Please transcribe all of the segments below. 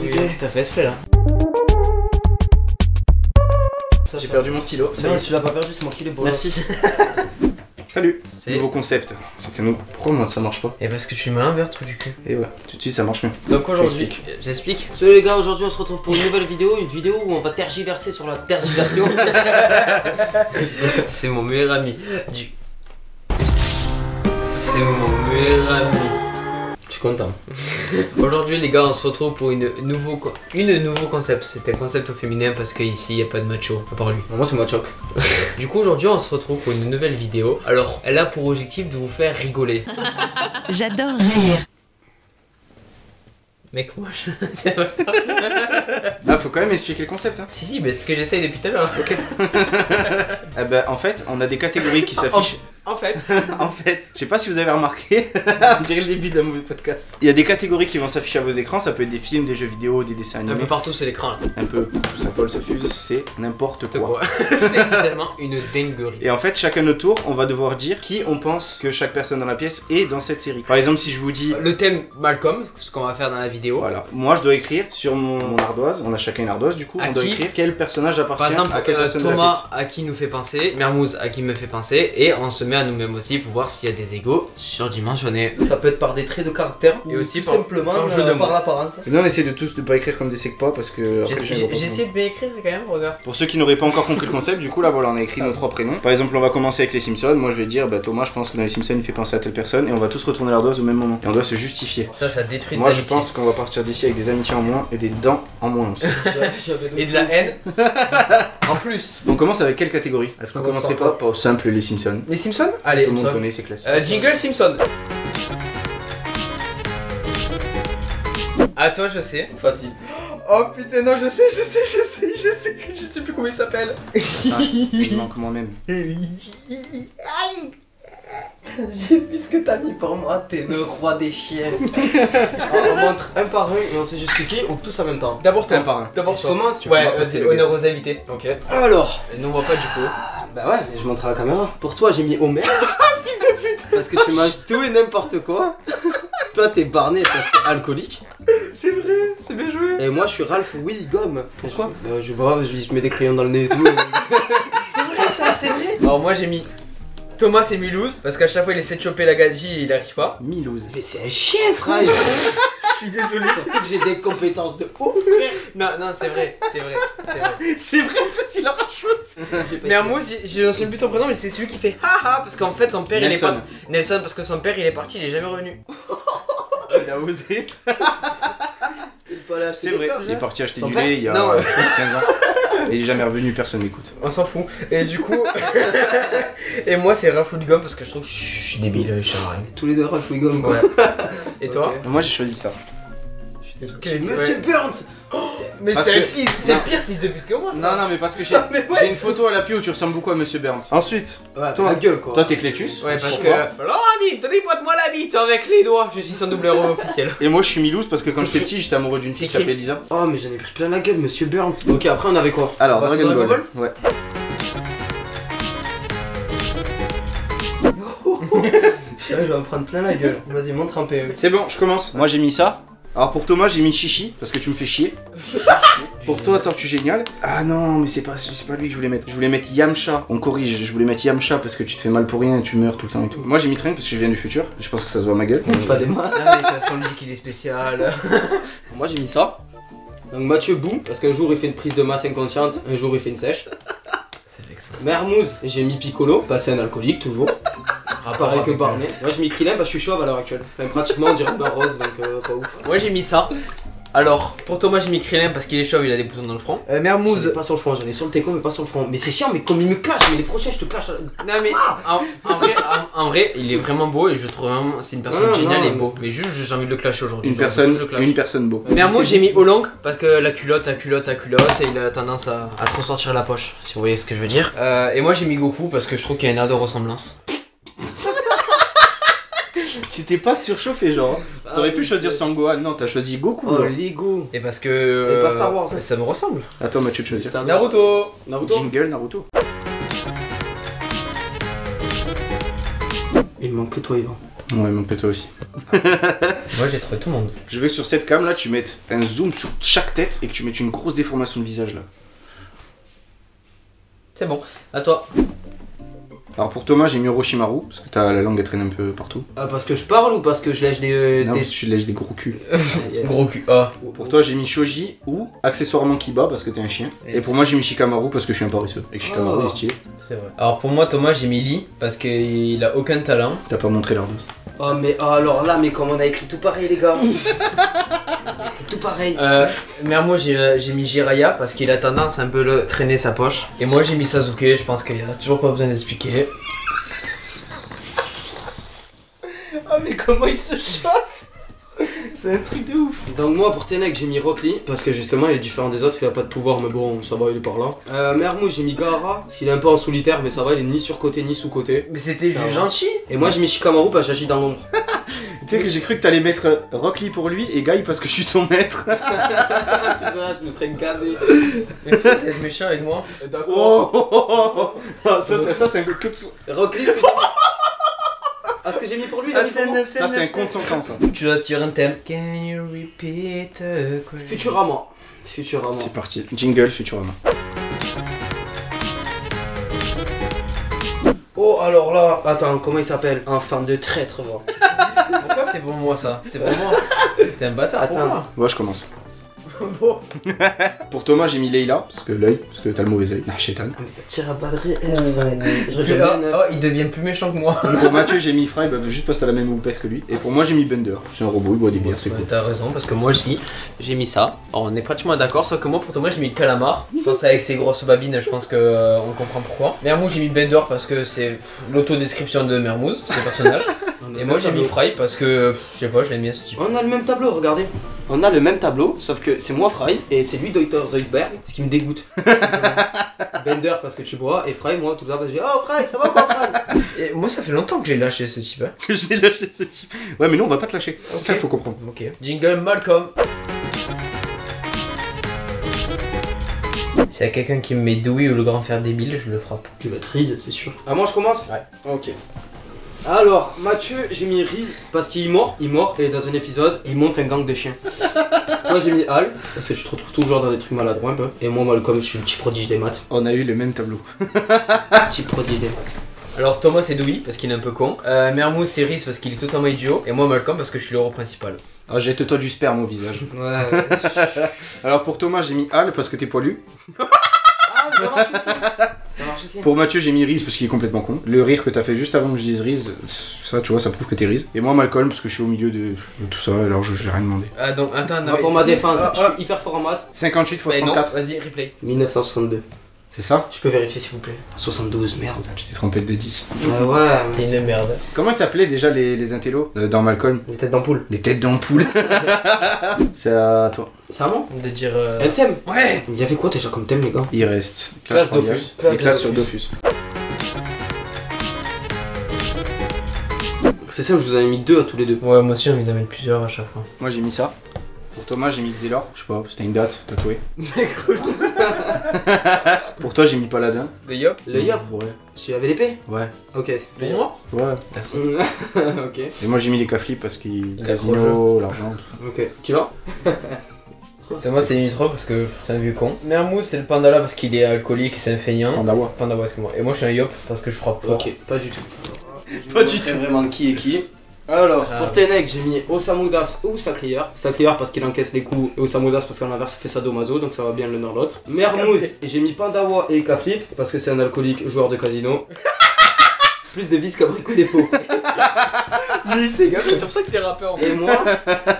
Oui, t'as fait exprès là. J'ai perdu mon stylo. Non, tu l'as pas perdu, c'est moi qui l'ai beau. Merci. Salut. Nouveau concept. C'était nous. Pourquoi moi ça marche pas? Et parce que tu mets un verre trou du cul. Et ouais, tout de suite ça marche mieux. Donc aujourd'hui, j'explique. Salut les gars, aujourd'hui on se retrouve pour une nouvelle vidéo. Une vidéo où on va tergiverser sur la tergiversion. C'est mon meilleur ami. C'est mon meilleur ami. Je suis content. Aujourd'hui les gars, on se retrouve pour une nouveau concept. C'est un concept au féminin parce qu'ici il n'y a pas de macho à part lui. Moi c'est macho. Du coup aujourd'hui on se retrouve pour une nouvelle vidéo. Alors elle a pour objectif de vous faire rigoler. J'adore rire. Mec moi je... Ah faut quand même expliquer le concept hein. Si mais c'est ce que j'essaye depuis tout à l'heure. Ok. Ah bah en fait on a des catégories qui s'affichent. En fait, je sais pas si vous avez remarqué, on dirait le début d'un mauvais podcast. Il y a des catégories qui vont s'afficher à vos écrans, ça peut être des films, des jeux vidéo, des dessins animés. un peu partout c'est l'écran là. Un peu tout ça colle, ça fuse, c'est n'importe quoi. C'est totalement une dinguerie. Et en fait, chacun notre tour, on va devoir dire qui on pense que chaque personne dans la pièce est dans cette série. Par exemple, si je vous dis... Le thème Malcolm, ce qu'on va faire dans la vidéo. Voilà, moi je dois écrire sur mon ardoise, on a chacun une ardoise du coup, on doit écrire quel personnage appartient par exemple, à quelle personne de la Thomas pièce. à qui nous fait penser, Mermouz à qui me fait penser, et on se met à nous-mêmes aussi pour voir s'il y a des égos surdimensionnés. Ça peut être par des traits de caractère Et aussi tout par- simplement par jeu de mots. par l'apparence. Et nous on essaie de tous de pas écrire comme des secpas parce que... après, les gens vont J'ai essayé de bien écrire quand même, regarde. Pour ceux qui n'auraient pas encore compris le concept, du coup là voilà on a écrit nos trois prénoms. Par exemple on va commencer avec les Simpsons, moi je vais dire bah Thomas je pense que dans les Simpsons il fait penser à telle personne et on va tous retourner l'ardoise au même moment. Et on doit se justifier. Ça détruit Moi des je amitiés. pense qu'on va partir d'ici avec des amitiés en moins et des dents en moins aussi. Et de la haine. En plus. On commence avec quelle catégorie? Est-ce qu'on Commence commencerait par pas par simple les Simpsons? Les Simpsons. Allez, Tout le monde Simpsons. connaît, c'est classique. Jingle Simpson. À toi, je sais. Facile. Oh putain, non, je sais, je sais plus comment il s'appelle. Ah, il manque moi-même. J'ai vu ce que t'as mis pour moi, t'es le roi des chiens. On montre un par un et on se justifie ou tous en même temps. D'abord toi. Un par un. D'abord Je toi. commence, tu Ouais, commences parce que c'est t'es le honneur guest. aux invités. Ok. Alors, Et nous on voit pas du coup. bah ouais, je montre à la caméra. Pour toi, j'ai mis Homer. Fils de pute. Parce que tu manges tout et n'importe quoi. Toi, t'es Barney parce que alcoolique. C'est vrai, c'est bien joué. Et moi, je suis Ralph Gomme. Pourquoi? Je mets des crayons dans le nez et tout. C'est vrai ça, c'est vrai. Alors moi j'ai mis Thomas et Milouz parce qu'à chaque fois il essaie de choper la gadji et il arrive pas. Milouz. Mais c'est un chien, frère. Je suis désolé. Surtout que j'ai des compétences de ouf, frère. Non, c'est vrai. C'est vrai, en plus, il en rajoute. Mermouz, je sais plus son prénom mais c'est celui qui fait haha parce qu'en fait son père il est Nelson. pas Nelson parce que son père il est parti, il est jamais revenu. Il a osé. Voilà, C'est vrai, il est parti acheter Son du père lait il y a Non, 15 ans. Et il est jamais revenu, personne m'écoute. On s'en fout. Et du coup et moi c'est Ralph Gomme parce que je trouve je suis débile, je sais rien. tous les deux Ralph Gomme, quoi. Ouais. Et toi? Moi j'ai choisi ça. C'est Monsieur Burns. Mais Parce c'est que- c'est le pire fils de pute que moi ça. Non, mais parce que j'ai une photo à l'appui où tu ressembles beaucoup à Monsieur Burns. Ensuite, Ouais, toi, la gueule, quoi. toi t'es Clétus. Ouais parce que Pourquoi? Lorani, tenez-moi la bite avec les doigts. Je suis son double héros officiel. Et moi je suis Milouz parce que quand j'étais petit j'étais amoureux d'une fille qui s'appelait Lisa. Oh, mais j'en ai pris plein la gueule, Monsieur Burns. Ok, après, on avait quoi? Alors, Bah, c'est Dragon Dragon Ball. Ouais. Je vais en prendre plein la gueule. Vas-y, montre un peu. C'est bon, je commence. Moi j'ai mis ça. Alors pour Thomas j'ai mis Chichi parce que tu me fais chier. Pour toi Tortue Géniale. Ah non mais c'est pas lui que je voulais mettre. Je voulais mettre Yamcha. On corrige, je voulais mettre Yamcha parce que tu te fais mal pour rien et tu meurs tout le temps et tout. Moi j'ai mis Trunks parce que je viens du futur. Je pense que ça se voit à ma gueule. Pas des masses. Ah mais ça se dit qu'il est spécial. Moi, j'ai mis ça. Donc, Mathieu Boum, parce qu'un jour il fait une prise de masse inconsciente, un jour il fait une sèche. C'est vexant. Mermouz, j'ai mis Piccolo, passé un alcoolique toujours. Pareil que Barney. Moi, j'ai mis Krillin parce que je suis chauve à l'heure actuelle. Enfin, pratiquement, on dirait beurre rose, donc pas ouf. Moi j'ai mis ça. Alors, pour Thomas j'ai mis Krillin parce qu'il est chauve, il a des boutons dans le front. J'en ai Mermouz. pas sur le front, j'en ai sur le teco, mais pas sur le front. Mais c'est chiant, mais comme il me clash, mais les prochains, je te clash. Non mais en vrai, il est vraiment beau et je trouve vraiment c'est une personne Non, géniale non, et beau. Mais juste j'ai envie de le clasher aujourd'hui. Une Genre, je le clash. personne beau. Mermouz j'ai mis Olong parce que la culotte et il a tendance à trop sortir la poche, si vous voyez ce que je veux dire. Et moi j'ai mis Goku parce que je trouve qu'il y a un air de ressemblance. Tu t'es pas surchauffé genre. T'aurais pu choisir Sangohan, non t'as choisi Goku. Oh, genre. Lego. Et parce que. Et pas Star Wars, hein. Ça me ressemble. Attends Mathieu tu choisis. Naruto. Jingle Naruto. Il me manque que toi, Yvan. Ouais, mon toi aussi. Moi j'ai trouvé tout le monde. Je veux que sur cette cam là, tu mettes un zoom sur chaque tête et que tu mettes une grosse déformation de visage là. C'est bon, à toi. Alors pour Thomas, j'ai mis Orochimaru, parce que t'as la langue elle traîne un peu partout. Ah, parce que je parle ou parce que je lèche des. Non, parce que tu lèches des gros culs. Yes. Gros cul. Ah. Pour toi, j'ai mis Shoji ou accessoirement Kiba, parce que t'es un chien. Et pour moi, j'ai mis Shikamaru, parce que je suis un paresseux. Et que Shikamaru Oh. est stylé. C'est vrai. Alors pour moi, Thomas, j'ai mis Lee parce qu'il a aucun talent. T'as pas montré l'ardose. Oh, mais alors là, mais comme on a écrit tout pareil, les gars. On a écrit tout pareil. Mermo, j'ai mis Jiraiya parce qu'il a tendance à un peu traîner sa poche. Et moi, j'ai mis Sasuke, je pense qu'il y a toujours pas besoin d'expliquer. Ah, mais comment il se chauffe. C'est un truc de ouf. Donc moi pour Tenek j'ai mis Rock Lee parce que justement il est différent des autres, il a pas de pouvoir mais bon ça va, il est par là. Mermou j'ai mis Gaara, s'il est un peu en solitaire mais ça va, il est ni sur côté ni sous côté. Mais c'était Ça va. gentil. Et moi j'ai mis Shikamaru parce que j'agis dans l'ombre. Tu sais que j'ai cru que t'allais mettre Rock Lee pour lui et Guy parce que je suis son maître. Tu sais, je me serais gavé. Mais faut être méchant avec moi. D'accord. Oh, ça c'est un peu que de son... Rock Lee ce que j'ai mis. Ah, ce que j'ai mis pour lui, Ah, là, ça c'est un compte sans camp ça. Tu dois tirer un thème. Can you repeat the question? Futurama. Futurama. C'est parti. Jingle Futurama. Oh alors là, attends, comment il s'appelle? Un fan de traître, moi. Pourquoi c'est pour moi ça? C'est pour moi. T'es un bâtard. Attends. Pourquoi? Moi je commence. Bon. Pour Thomas, j'ai mis Leila, parce que l'œil, parce que t'as le mauvais œil. Nah, chétan. Ah, mais ça tire à balles réelles. Je regarde bien. Oh, il devient plus méchant que moi. Pour Mathieu, j'ai mis Fry, bah, juste parce que t'as la même houppette que lui. Et pour moi, j'ai mis Bender. C'est un robot, il boit des bières, c'est cool. T'as raison, parce que moi aussi, j'ai mis ça. Alors, on est pratiquement d'accord, sauf que moi, pour Thomas, j'ai mis le calamar. Je pense avec ses grosses babines, je pense que on comprend pourquoi. Mermouz, j'ai mis Bender parce que c'est l'autodescription de Mermouz, ce personnage. Et moi, j'ai mis Fry parce que, je sais pas, je l'aime bien ce type. On a le même tableau, regardez. On a le même tableau, sauf que c'est moi Fry et c'est lui Dr Zoidberg, ce qui me dégoûte. Bender parce que tu bois et Fry, moi tout le temps parce que je dis oh Fry, ça va quoi Fry? Et moi, ça fait longtemps que j'ai lâché ce type. Hein. Que je vais lâcher ce type. Ouais, mais non, on va pas te lâcher. Ok. Ça, faut comprendre. Ok. Jingle Malcolm. S'il y a quelqu'un qui me met Dewey ou le grand frère débile, je le frappe. Tu vas te Riz, c'est sûr. Ah, moi je commence? Ouais. Ok. Alors, Mathieu, j'ai mis Riz parce qu'il est mort, et dans un épisode, il monte un gang de chiens. Toi, j'ai mis Al parce que tu te retrouves toujours dans des trucs maladroits un peu. Et moi, Malcolm, je suis le petit prodige des maths. On a eu le même tableau. Petit prodige des maths. Alors Thomas c'est Dewey parce qu'il est un peu con. Mermouz c'est Riz parce qu'il est totalement idiot. Et moi Malcolm parce que je suis l'héros principal. Ah, jette-toi du sperme au visage. Ouais. Alors pour Thomas, j'ai mis Al parce que t'es poilu. Ah, mais ça marche aussi. Ça marche aussi. Pour Mathieu, j'ai mis Riz parce qu'il est complètement con. Le rire que t'as fait juste avant que je dise Riz, ça, tu vois, ça prouve que t'es Riz. Et moi, Malcolm, parce que je suis au milieu de tout ça, alors je j'ai rien demandé. Ah donc attends, non, Moi, pour ma défense, Ah, je suis hyper fort en maths. 58 x Mais non, 34. vas-y replay. 1962. C'est ça? Je peux vérifier s'il vous plaît. 72, merde. Tu t'es trompé de 10. Ouais, T'es une merde. Comment ils s'appelaient déjà les intellos dans Malcolm? les têtes d'ampoule. Les têtes d'ampoule. C'est à toi. C'est à moi? De dire. Un thème? Ouais. Il y avait quoi déjà comme thème, les gars? Il reste Classe Royale Dofus. et classe sur Dofus. C'est simple, je vous en ai mis deux à tous les deux. Ouais, moi aussi j'ai envie d'en mettre plusieurs à chaque fois. Moi j'ai mis ça. Pour Thomas j'ai mis Xelor, je sais pas, c'était une date tatouée. Pour toi j'ai mis Paladin. De Yop. Le Yop? Ouais. Tu avais l'épée? Ouais. Ok. De moi. Ouais. Merci. Ok. Et moi j'ai mis les caflips parce qu'il Il a casino, l'argent, tout Ok. Tu vas? Thomas c'est Nitro parce que c'est un vieux con. Mermouz c'est le Pandala parce qu'il est alcoolique et c'est un ça. feignant. Pandawa. Pandawa excuse-moi. Et moi je suis un Yop parce que je frappe fort. Ok, pas du tout. Pas du tout. Vraiment qui est qui. Alors, Ah. pour Tenek, j'ai mis Osamudas ou Sacrière. Sacrière parce qu'il encaisse les coups et Osamudas parce qu'à l'inverse il fait sadomaso, donc ça va bien l'un dans l'autre. Mermouz, et j'ai mis Pandawa et Kaflip parce que c'est un alcoolique joueur de casino. Plus de vis qu'abricot des pots. Lui c'est gars, c'est pour ça qu'il est rappeur.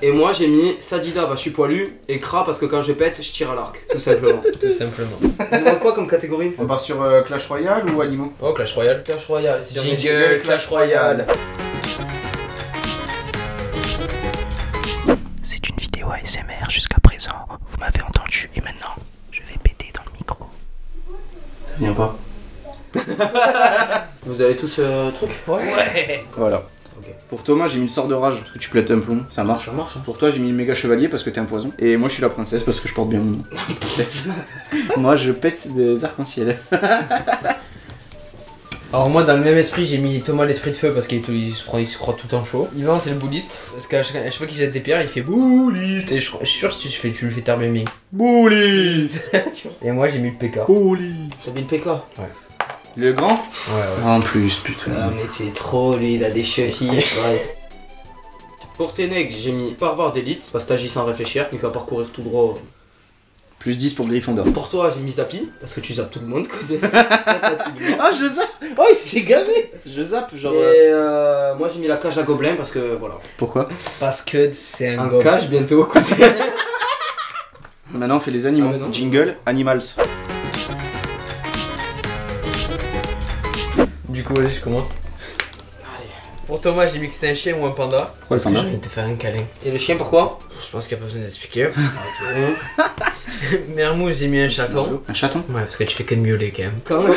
Et moi j'ai mis Sadida, bah je suis poilu, et Kra parce que quand je pète, je tire à l'arc, tout simplement. Tout simplement. On demande quoi comme catégorie? On part sur Clash Royale ou Animaux? Oh Clash Royale. Clash Royale. Si jamais Jingle Clash Royale. C'est une vidéo ASMR jusqu'à présent, vous m'avez entendu et maintenant je vais péter dans le micro. Viens pas. Vous avez tous truc? Ouais. Voilà. Ok. Pour Thomas j'ai mis le sort de rage parce que tu plaites un plomb, ça marche. Ça marche. Pour toi j'ai mis le méga chevalier parce que t'es un poison. Et moi je suis la princesse parce que je porte bien mon nom. Moi je pète des arcs-en-ciel. Alors moi dans le même esprit j'ai mis Thomas l'esprit de feu parce qu'il se croit tout le temps chaud. Yvan c'est le bouliste parce qu'à chaque fois qu'il jette des pierres il fait bouliste. Et je suis sûr que tu le fais terminer. Bouliste. Et moi j'ai mis le PK. Bouliste. T'as mis le PK? Ouais. Le grand? Ouais. En plus, putain. Ah mais c'est trop lui, il a des chevilles. Ouais. Pour Ténègre, j'ai mis barbare d'élite, parce que t'agis sans réfléchir, donc à parcourir tout droit. Plus 10 pour Gryffondor. Pour toi, j'ai mis Zappi, parce que tu zappes tout le monde, cousin. Très facilement. Ah, je zappe. Oh, il s'est gavé. Je zappe, genre. Et moi j'ai mis la cage à gobelins, parce que voilà. Pourquoi? Parce que c'est Un gobe. cage bientôt, cousin. Maintenant, on fait les animaux. Ah, mais non. Jingle, animals. Du coup allez je commence. Allez. Pour Thomas j'ai mis que c'est un chien ou un panda. Pourquoi le Parce que panda? j'ai envie de te faire un câlin. Et le chien, pourquoi? Je pense qu'il n'y a pas besoin d'expliquer. Mermouz j'ai mis un chaton. Un chaton? Ouais parce que tu fais que de miauler quand même. Quand même.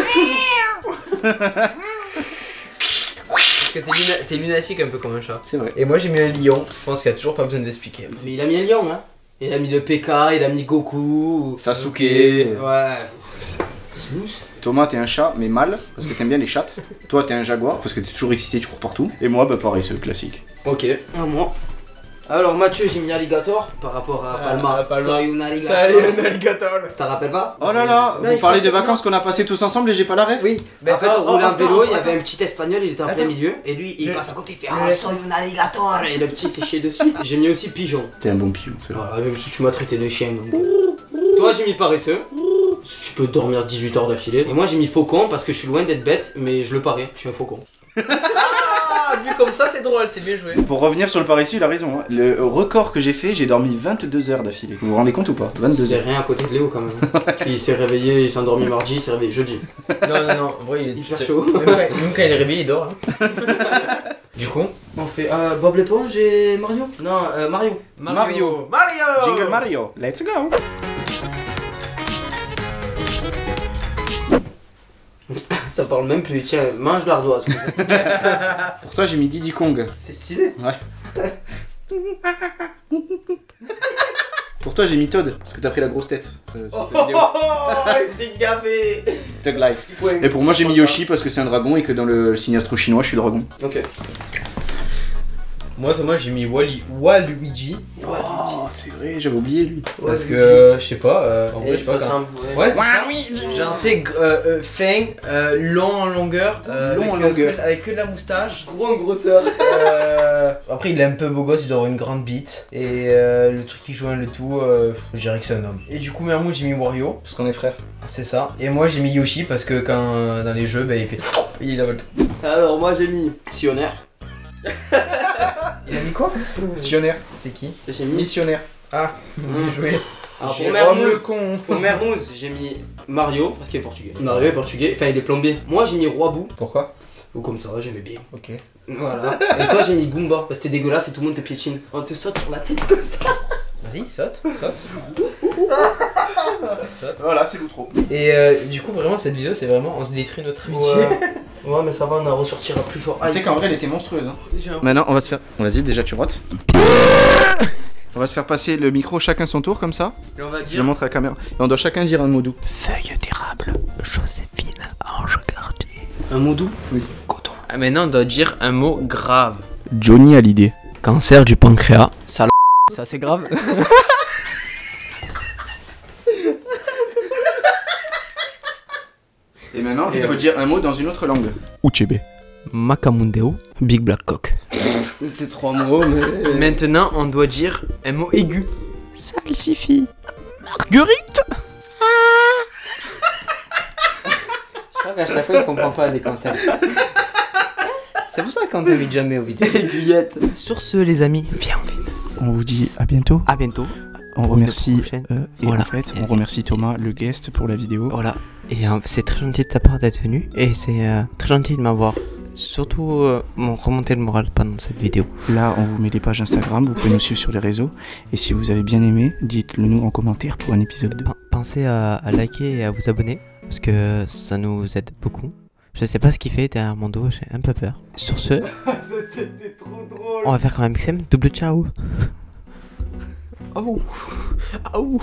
Parce que t'es lunatique un peu comme un chat. C'est vrai. Et moi j'ai mis un lion, je pense qu'il n'y a toujours pas besoin d'expliquer. Mais il a mis un lion, hein. Il a mis le PK, il a mis Goku. Sasuke. Ouais. C'est mousse. Thomas, t'es un chat, mais mâle, parce que t'aimes bien les chattes. Toi, t'es un jaguar, parce que t'es toujours excité, tu cours partout. Et moi, bah pareil, c'est le classique. Ok. À moi. Alors Mathieu, j'ai mis alligator par rapport à Palma. Soy un alligator. T'en rappelles pas? Oh là là, Non, vous il parlez faut- des vacances qu'on a passées tous ensemble et j'ai pas la ref? Oui. Mais En fait, on roulait en attends, vélo, il y attends. avait un petit espagnol, il était en plein Attends. milieu. Et lui, il Le- passe à côté, il fait le- Ah, soy un alligator. Et le petit s'est chié dessus. J'ai mis aussi pigeon. T'es un bon pigeon, c'est vrai. Voilà, même si tu m'as traité de chien. Donc. Toi, j'ai mis paresseux. Tu peux dormir 18 heures d'affilée. Et moi, j'ai mis faucon parce que je suis loin d'être bête, mais je le parais. Je suis un faucon. Ah, vu comme ça c'est drôle, c'est bien joué. Pour revenir sur le paresseux, il a raison. Hein. Le record que j'ai fait, j'ai dormi 22 heures d'affilée. Vous vous rendez compte ou pas? 22 C'est heures. rien à côté de Léo quand même. Puis il s'est réveillé, il s'est endormi mardi, il s'est réveillé jeudi. Non, en vrai il est Hyper chaud. Même quand il est réveillé il dort. Hein. Du coup, On fait Bob l'éponge et Mario? Non, Mario. Mario. Jingle Mario, let's go. Ça parle même plus, tiens, mange l'ardoise. Comme ça. Pour toi, j'ai mis Diddy Kong. C'est stylé. Ouais. Pour toi, j'ai mis Todd, parce que t'as pris la grosse tête. Sur ta vidéo. c'est gavé. Thug Life. Et pour moi, j'ai mis Yoshi parce que c'est un dragon et que dans le signe astro chinois, je suis dragon. Ok. moi Thomas j'ai mis Waluigi. Oh, c'est vrai, j'avais oublié lui. Parce que je sais pas, en vrai je sais pas quand. Ouais c'est ça. Genre tu sais fin, long en longueur, Long en avec, longueur. avec que de la moustache. Gros en grosseur. Après il est un peu beau gosse, il doit avoir une grande bite. Et le truc qui joint le tout, je dirais que c'est un homme. Et du coup Mermouz j'ai mis Wario, Parce qu'on est frères. c'est ça. Et moi j'ai mis Yoshi parce que quand dans les jeux bah, il fait il avale tout. Alors moi j'ai mis Sionnaire. Il a mis quoi? Missionnaire. C'est qui? J'ai mis. Missionnaire. Ah, bien joué. Alors Jérôme pour Mermouz, le con. pour Mermouz, j'ai mis Mario parce qu'il est portugais. Mario est portugais, enfin il est plombier. Moi j'ai mis Roi Bou. Pourquoi? Ou comme ça, j'aimais bien. Ok. Voilà. Et toi j'ai mis Goomba parce que t'es dégueulasse et tout le monde te piétine. On te saute sur la tête comme ça. Vas-y, saute. Voilà, c'est l'outro. Et du coup, vraiment, cette vidéo, c'est vraiment on se détruit notre amitié. Ouais, mais ça va, on en ressortira plus fort. Tu sais qu'en vrai, elle était monstrueuse. Hein. J'ai un- Maintenant, on va se faire. Vas-y, déjà, tu rotes. On va se faire passer le micro chacun son tour, comme ça. Et on va Je le dire. montre à la caméra. Et on doit chacun dire un mot doux. Feuille d'érable, Joséphine, ange gardien. Un mot doux. Coton. Ah, maintenant, on doit dire un mot grave. Johnny a l'idée. Cancer du pancréas. Ça Ça, c'est grave. Et maintenant, il faut dire un mot dans une autre langue. Uchebe. Macamundeo. Big Black Cock. C'est 3 mots, mais. Maintenant, on doit dire un mot aigu. Salsifie. Marguerite. Je crois qu'à chaque fois, il comprend pas les concepts. C'est pour ça qu'on t'invite jamais aux vidéos. Aiguillette. Sur ce, les amis, viens, On vous dit à bientôt. à bientôt. On Pour remercie. une prochaine. Et Voilà. en fait, on remercie Thomas, le guest, pour la vidéo. Voilà. Et c'est très gentil de ta part d'être venu. Et c'est très gentil de m'avoir surtout remonté le moral pendant cette vidéo. Là, on vous met les pages Instagram, vous pouvez nous suivre sur les réseaux. Et si vous avez bien aimé, dites-le nous en commentaire pour un épisode 2. Pensez à liker et à vous abonner. Parce que ça nous aide beaucoup. Je sais pas ce qu'il fait derrière mon dos, j'ai un peu peur. Sur ce, C'était trop drôle. on va faire quand même XM. Double ciao. Oh. Oh.